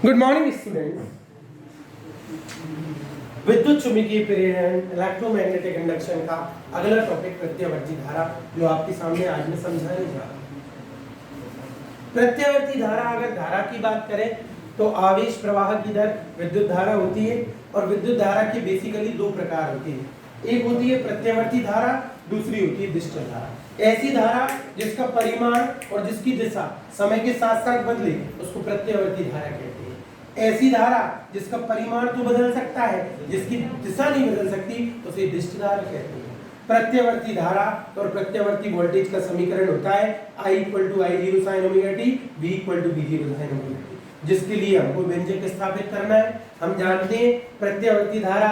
Good morning students. विद्युत चुंबकीय प्रेरण इलेक्ट्रोमैग्नेटिक इंडक्शन का अगला टॉपिक प्रत्यावर्ती धारा, जो आपके सामने आज मैं समझाने जा रहा हूं। प्रत्यावर्ती धारा, अगर धारा की बात करें तो आवेश प्रवाह की दर विद्युत धारा होती है, और विद्युत धारा की बेसिकली दो प्रकार होती है। एक होती है प्रत्यावर्ती धारा, दूसरी होती है दिष्ट धारा। ऐसी धारा जिसका परिमाण और जिसकी दिशा समय के साथ साथ बदले उसको प्रत्यावर्ती धारा कहते हैं। ऐसी धारा जिसका परिमाण तो बदल सकता है, जिसकी दिशा नहीं बदल सकती, उसे दिष्ट धारा कहते हैं। प्रत्यावर्ती धारा और प्रत्यावर्ती वोल्टेज का समीकरण होता है I = I0 sin ωt, V = V0 sin ωt, जिसके लिए हमको व्यंजक स्थापित करना है। हम जानते हैं प्रत्यावर्ती धारा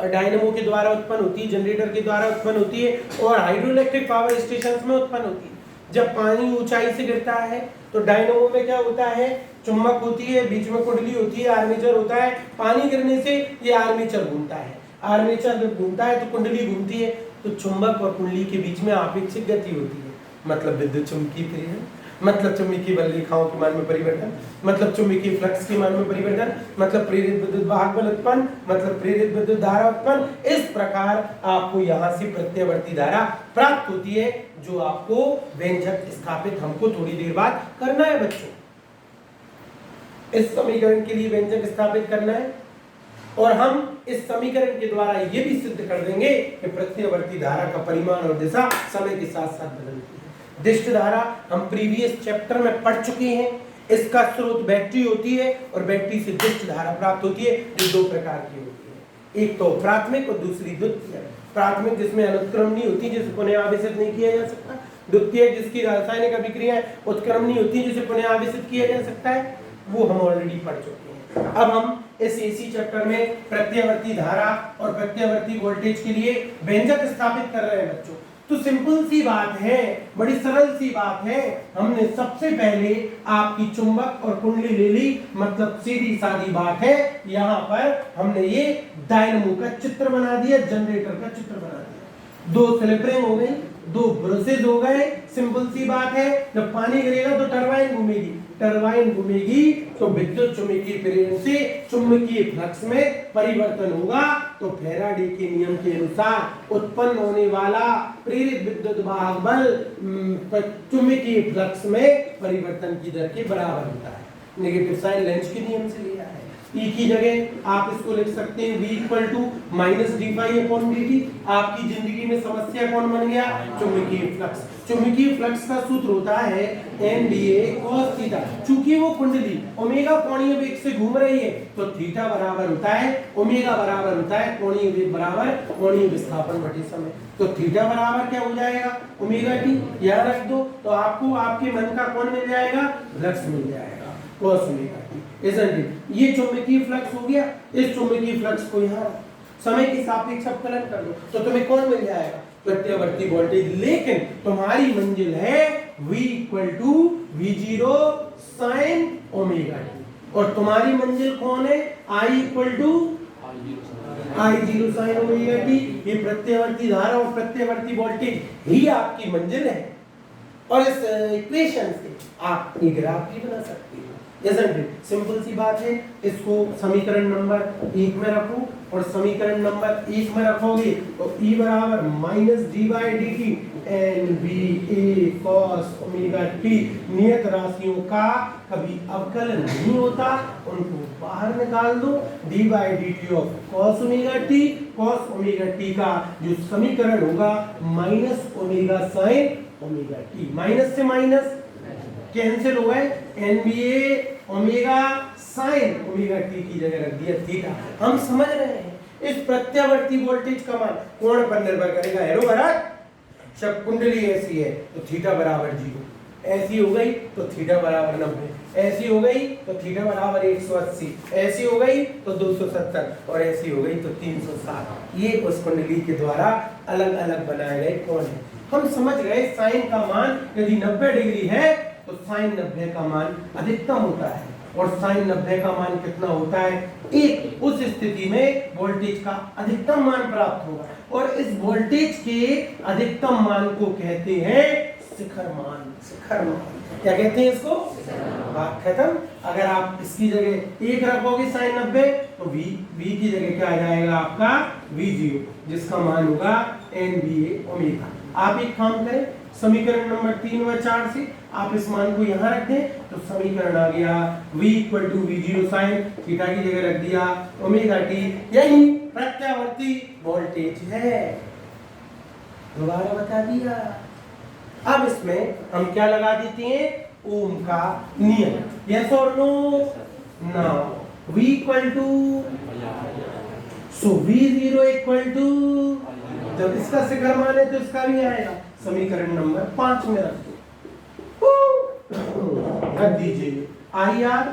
डायनेमो के द्वारा उत्पन्न होती है, जनरेटर के द्वारा उत्पन्न होती है, और हाइड्रोइलेक्ट्रिक पावर स्टेशंस में उत्पन्न होती है। जब पानी ऊंचाई से गिरता है तो डायनेमो में क्या होता है, चुंबक होती है, बीच में कुंडली होती है, आर्मेचर होता है। पानी गिरने से ये आर्मेचर घूमता है, आर्मेचर जब घूमता है तो कुंडली घूमती है, तो चुंबक और कुंडली के बीच में आपेक्षिक गति होती है, मतलब विद्युत चुम्बकीय प्रेरण, मतलब चुंबकीय बल रेखाओं के मान में परिवर्तन, मतलब चुंबकीय फ्लक्स के मान में परिवर्तन, मतलब प्रेरित विद्युत वाहक बल उत्पन्न, मतलब प्रेरित विद्युत धारा उत्पन्न। इस प्रकार आपको यहाँ से प्रत्यावर्ती धारा प्राप्त होती है, जो आपको व्यंजक स्थापित हमको थोड़ी देर बाद करना है बच्चों। इस समीकरण के लिए व्यंजक स्थापित करना है, और हम इस समीकरण के द्वारा ये भी सिद्ध कर देंगे कि प्रत्यावर्ती धारा का परिमाण और दिशा समय के साथ साथ बदलती है। दिष्ट धारा हम प्रीवियस चैप्टर में पढ़ चुके हैं। इसका स्रोत बैटरी होती है, और बैटरी से दिष्ट धारा प्राप्त होती है, जो दो प्रकार की होती है, एक तो प्राथमिक और दूसरी द्वितीय। प्राथमिक जिसमें अनुत्क्रमणीय होती है, जिसे पुनः आवेशित नहीं किया जा सकता। द्वितीय जिसकी रासायनिक अभिक्रिया उत्क्रमणीय होती है, जिसे पुनः आवेशित किया जा सकता है, वो हम ऑलरेडी पढ़ चुके हैं। अब हम इस एसी चैप्टर में प्रत्यावर्ती धारा और प्रत्यावर्ती वोल्टेज के लिए व्यंजक स्थापित कर रहे हैं बच्चों। तो सिंपल सी बात है, बड़ी सरल सी बात है। हमने सबसे पहले आपकी चुंबक और कुंडली ले ली, मतलब सीधी सादी बात है। यहाँ पर हमने ये डायनेमो का चित्र बना दिया, जनरेटर का चित्र बना दिया। दो स्लिप रिंग हो गई, दो ब्रशेज हो गए। सिंपल सी बात है, जब पानी गिरेगा तो टरबाइन घूमेगी, टरबाइन घूमेगी तो विद्युत चुम्बकीय प्रेरण से चुंबकीय फ्लक्स में परिवर्तन होगा। तो फैराडे के नियम के अनुसार उत्पन्न होने वाला प्रेरित विद्युत वाहक बल चुंबकीय फ्लक्स में परिवर्तन की दर के बराबर होता है। नेगेटिव साइन लेंज के नियम से लिया है। E की जगह आप इसको लिख सकते हैं V = -dϕ/dt। आपकी जिंदगी में समस्या कौन बन गया, चुंबकीय फ्लक्स। चुंबकीय फ्लक्स का सूत्र होता है NBA cos थीटा। चूंकि वो कुंडली ओमेगा कोणीय वेग से घूम रही है, तो थीटा बराबर होता है, ओमेगा बराबर होता है कोणीय वेग बराबर कोणीय विस्थापन बटे समय। तो थीटा बराबर क्या हो जाएगा, ओमेगा टी। यहाँ रख दो तो आपको आपके मन का कौन मिल जाएगा, फ्लक्स मिल जाएगा, cos omega T. Isn't it? ये चुंबकीय फ्लक्स हो गया। इस चुंबकीय फ्लक्स को यहाँ समय के सापेक्ष अवकलन कर लो तो तुम्हें कौन मिल जाएगा, प्रत्यावर्ती वोल्टेज। लेकिन तुम्हारी मंजिल है V = V0 sin ωt, और तुम्हारी मंजिल कौन है, I = I0 sin ωt। ये प्रत्यावर्ती धारा और प्रत्यावर्ती वोल्टेज ही आपकी मंजिल है, और इस इक्वेशन से आप एक ग्राफ भी बना सकते हो। सिंपल सी बात है। इसको समीकरण नंबर 1 में रखो, और समीकरण नंबर 1 में रखोगे तो E बराबर -dϕdt NVA cos ωt। नियत राशियों का कभी अवकलन नहीं होता, उनको बाहर निकाल दो। dϕdt of cos ωt, cos ωt का जो समीकरण होगा -ω sin ωt। माइनस से माइनस कैंसिल हो गए, NBA omega sine omega T की जगह रख दिया थीटा। हम समझ रहे हैं इस प्रत्यावर्ती वोल्टेज का मान कोण पर निर्भर करेगा, एरो बराबर। जब कुंडली ऐसी है तो थीटा बराबर 0, ऐसी हो गई तो थीटा बराबर 90, ऐसी हो गई तो थीटा बराबर 180, ऐसी हो गई तो 270, और ऐसी हो गई तो 360। ये उस कुंडली के द्वारा अलग अलग बनाए गए कोण है। हम समझ गए साइन का मान यदि 90 डिग्री है तो साइन 90 का मान अधिकतम होता है, और साइन 90 का मान कितना होता है, एक। उस स्थिति में वोल्टेज का अधिकतम मान प्राप्त होगा, और इस वोल्टेज के अधिकतम मान को कहते हैं शिखर मान। शिखर मान क्या कहते हैं इसको, बात खत्म। अगर आप इसकी जगह 1 रखोगे sin 90 तो v की जगह क्या आ जाएगा आपका v0, जिसका मान होगा nba ओमेगा। आप एक काम करें, समीकरण नंबर 3 व 4 से आप इस मान को यहाँ रख दें तो समीकरण आ गया v = v0 sin थीटा की जगह रख दिया ओमेगा t, यही प्रत्यावर्ती वोल्टेज है। दोबारा बता दिया। अब इसमें हम क्या लगा देते हैं, ओम का नियम। यस और नो? नाउ v = सो v0 = जब इसका शिखर मान है तो इसका भी आएगा, समीकरण नंबर 5 में रख दो, रख दीजिए IR,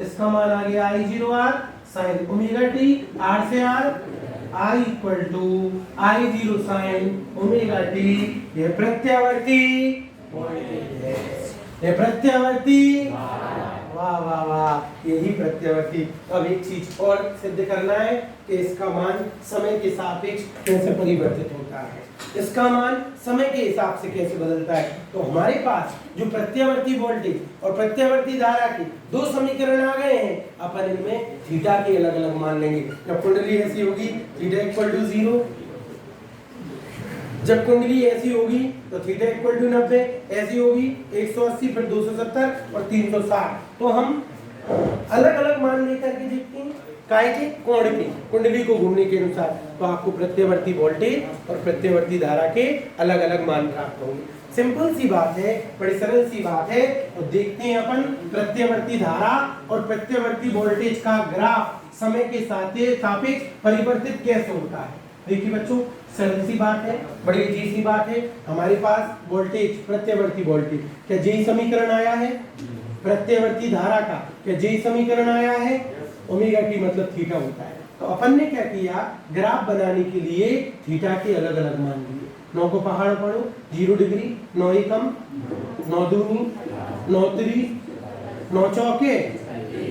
इसका मान आ गया I0R sin omega t, R से R I = I0 sin omega t। यह प्रत्यावर्ती वोल्टेज है, यह प्रत्यावर्ती, वाह वाह वाह, यही प्रत्यावर्ती। अब एक चीज और सिद्ध करना है कि इसका मान समय के सापेक्ष कैसे परिवर्तित होता है, इसका मान समय के हिसाब से कैसे बदलता है। तो हमारे पास जो प्रत्यावर्ती वोल्टेज और प्रत्यावर्ती धारा की दो समीकरण आ गए हैं, अपन इनमें थीटा के अलग अलग मान लेंगे। जब कुंडली ऐसी होगी थीटा = 0, जब कुंडली ऐसी होगी तो थीटा = 90, ऐसी होगी 180, फिर 270 और 360। तो हम अलग अलग मान लेकर के देखते हैं काय के कोण के, कुंडली को घूमने के अनुसार, तो आपको प्रत्यावर्ती वोल्टेज और प्रत्यावर्ती धारा के अलग अलग मान प्राप्त होंगे। सिंपल सी बात है, बड़ी सरल सी बात है। तो देखते हैं अपन प्रत्यावर्ती धारा और प्रत्यावर्ती वोल्टेज का ग्राफ समय के सापेक्ष परिवर्तित कैसे होता है। देखिए बच्चों, सरल सी बात है, बड़ी इजी सी बात है। हमारे पास वोल्टेज, प्रत्यावर्ती वोल्टेज, क्या यही समीकरण आया है? प्रत्यावर्ती धारा का क्या यही समीकरण आया है? ओमेगा टी मतलब थीटा होता है। तो अपन ने क्या किया, ग्राफ बनाने के लिए थीटा के अलग अलग मान लिए। 9 को पहाड़ पढ़ो, 0 डिग्री, 9 एकम, 9 दूनी, 9 त्री, 9 चौके,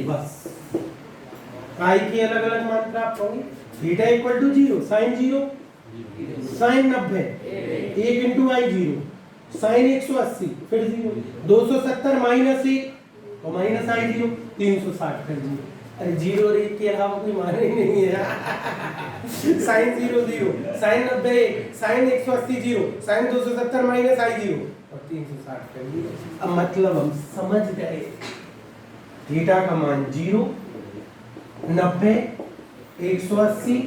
बस आई के अलग अलग मान प्राप्त होंगे। Theta = 0, sign 0, sine 90, 1 × I0, sign 180, फिर 0, 270 माइनस 1 तो माइनस I0, 360 फिर 0। अरे 0 और 1 के अलावा कोई मान ही नहीं है। Sine 0 0, sine 90 1, sine 180 0, sine 270 minus I0 और 360 फिर 0। अब मतलब हम समझ गए, थीटा का मान 0, 90, 180,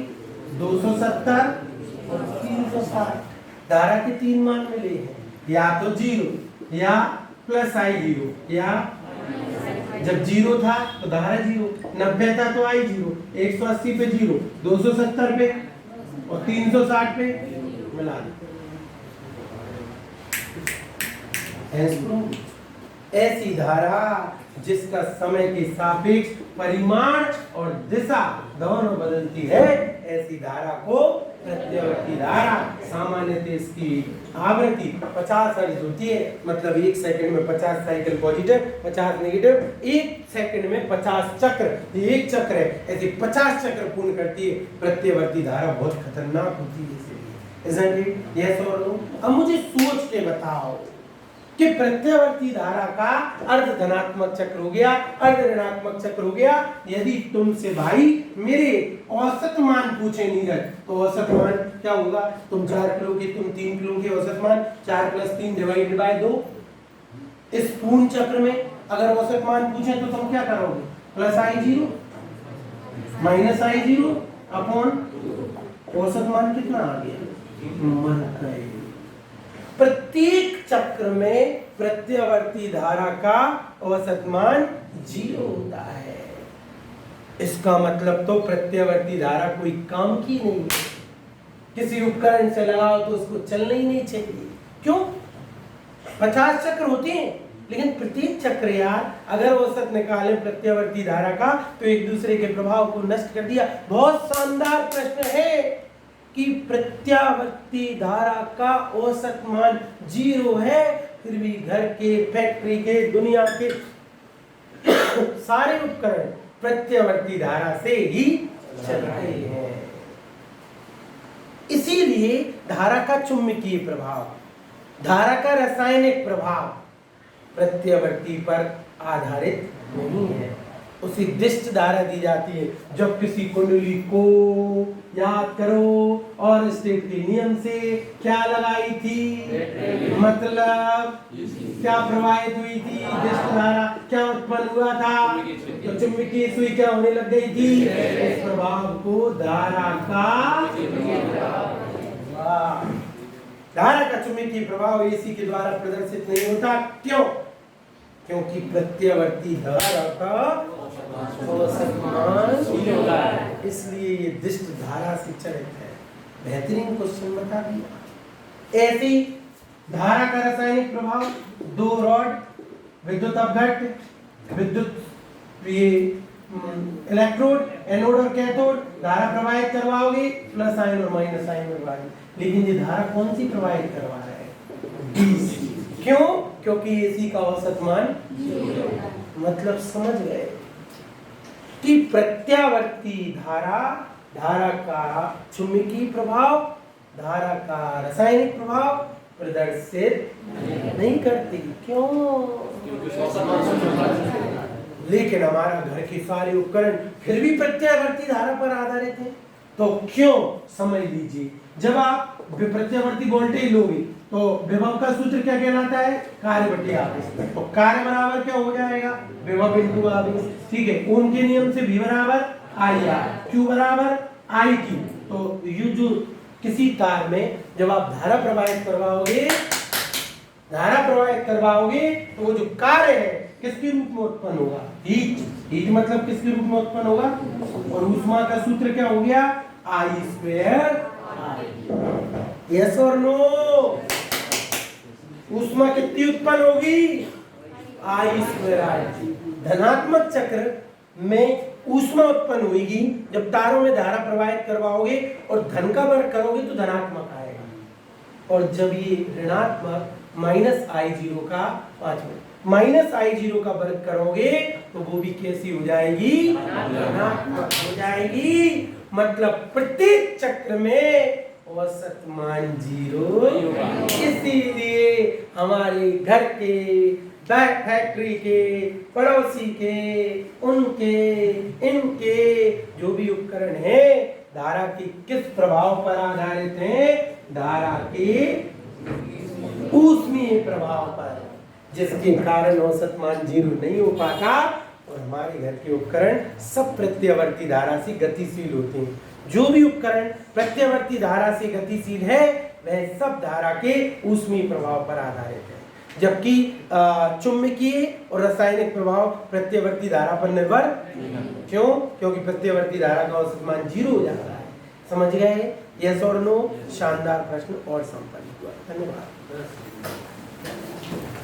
270 और 360। धारा के 3 मान मिले हैं, या तो 0 या प्लस I0, या जब 0 था तो धारा 0, 90 था तो I0, 180 पे 0, 270 पे और 360 पे मिला दो। ऐसी धारा जिसका समय के सापेक्ष परिमाण और दिशा दोनों बदलती है, ऐसी धारा को प्रत्यावर्ती धारा। सामान्यतः इसकी आवृत्ति 50 हर्ट्ज होती है, मतलब 1 सेकंड में 50 साइकिल पॉजिटिव, 50 नेगेटिव, 1 सेकंड में 50 चक्र, ये एक चक्र है, ऐसे 50 चक्र पूर्ण करती है प्रत्यावर्ती धारा। बहुत खतरनाक होती है इसलिए, isn't it? Yes or no? अब मुझे सोच के बताओ कि प्रत्यावर्ती धारा का अर्ध धनात्मक चक्र हो गया, अर्ध ऋणात्मक चक्र हो गया। यदि तुमसे भाई मेरे औसत मान पूछे नीरज, तो औसत मान क्या होगा? तुम 4 किलो के, तुम 3 किलो के, औसत मान 4 + 3 / 2। इस पूर्ण चक्र में अगर औसत मान पूछे तो तुम क्या करोगे? Plus I0 minus I0 upon औसत मान कितना आ गया? प्रत्येक चक्र में प्रत्यावर्ती धारा का औसत मान 0 होता है। इसका मतलब तो प्रत्यावर्ती धारा कोई काम की नहीं है। किसी उपकरण से लगाओ तो उसको चलना ही नहीं चाहिए। क्यों? 50 चक्र होते हैं, लेकिन प्रत्येक चक्र यार अगर औसत निकाले प्रत्यावर्ती धारा का तो एक दूसरे के प्रभाव को नष्ट कर दिया। बहुत शानदार प्रश्न है कि प्रत्यावर्ती धारा का औसत मान 0 है, फिर भी घर के, फैक्ट्री के, दुनिया के सारे उपकरण प्रत्यावर्ती धारा से ही चल रहे हैं। इसीलिए धारा का चुंबकीय प्रभाव, धारा का रासायनिक प्रभाव प्रत्यावर्ती पर आधारित नहीं है। उसी दिष्ट धारा दी जाती है जब किसी कुंडली को याद करो और स्टेट के नियम से क्या लगाई थी, मतलब क्या प्रवाहित हुई थी दिष्ट धारा, क्या उत्पन्न हुआ था, तो चुंबकीय सुई क्या होने लग गई थी, इस प्रभाव को धारा का चुंबकीय प्रभाव एसी के द्वारा प्रदर्शित नहीं होता। क्यों? क्योंकि प्रत्यावर्ती धारा का औसत मान 0 है, इसलिए ये दिष्ट धारा से चलित है। बेहतरीन क्वेश्चन बता दिया। ऐसी धारा का रासायनिक प्रभाव, दो रॉड, विद्युत अपघट्ट, विद्युत इलेक्ट्रोड, एनोड और कैथोड, धारा प्रवाहित करवाओगे, प्लस आयन और माइनस आयन करवाओगे, लेकिन ये धारा कौन सी प्रवाहित करवा रहा है, डीसी। क्यों? क्योंकि एसी का औसत मान 0। मतलब समझ गए कि प्रत्यावर्ती धारा, धारा का चुंबकीय प्रभाव, धारा का रासायनिक प्रभाव प्रदर्शित नहीं करती। क्यों? लेकिन हमारा घर के सारे उपकरण फिर भी प्रत्यावर्ती धारा पर आधारित हैं। तो क्यों? समझ लीजिए, जब आप प्रत्यावर्ती वोल्टेज लोगे तो विभव का सूत्र क्या कहलाता है, कार्य बटे आवेश। तो कार्य बराबर क्या हो जाएगा, विभव इंटू आवेश। ठीक है, ओम के नियम से V बराबर I R, Q बराबर I Q। तो ये जो किसी तार में जब आप धारा प्रवाहित करवाओगे तो वो जो कार्य है किसके रूप में उत्पन्न होगा, हीट। हीट मतलब किसके रूप में उत्पन्न होगा, और ऊष्मा का सूत्र क्या हो गया, I²। यस और नो? ऊष्मा कितनी उत्पन्न होगी, I²। धनात्मक चक्र में ऊष्मा उत्पन्न होगी जब तारों में धारा प्रवाहित करवाओगे और धन का वर्ग करोगे तो धनात्मक आएगा, और जब ये ऋणात्मक -I0 का 5 मिनट -I0 का वर्ग करोगे तो वो भी कैसी हो जाएगी, धनात्मक हो जाएगी। मतलब प्रत्येक चक्र में औसत मान 0 इसीलिए हमारे घर के, फैक्ट्री के, पड़ोसी के, उनके, इनके जो भी उपकरण हैं धारा के किस प्रभाव पर आधारित हैं, धारा के ऊष्मीय प्रभाव पर, जिसके कारण औसत मान 0 नहीं हो पाता और हमारे घर के उपकरण सब प्रत्यावर्ती धारा से गतिशील होते हैं। जो भी उपकरण प्रत्यावर्ती धारा से गतिशील है वह सब धारा के ऊष्मीय प्रभाव पर आधारित है, जबकि चुंबकीय और रासायनिक प्रभाव प्रत्यावर्ती धारा पर निर्भर। क्यों? क्योंकि प्रत्यावर्ती धारा का औसत मान 0 हो जाता है। समझ गए? यस और नो? शानदार प्रश्न और संपन्न हुआ। धन्यवाद।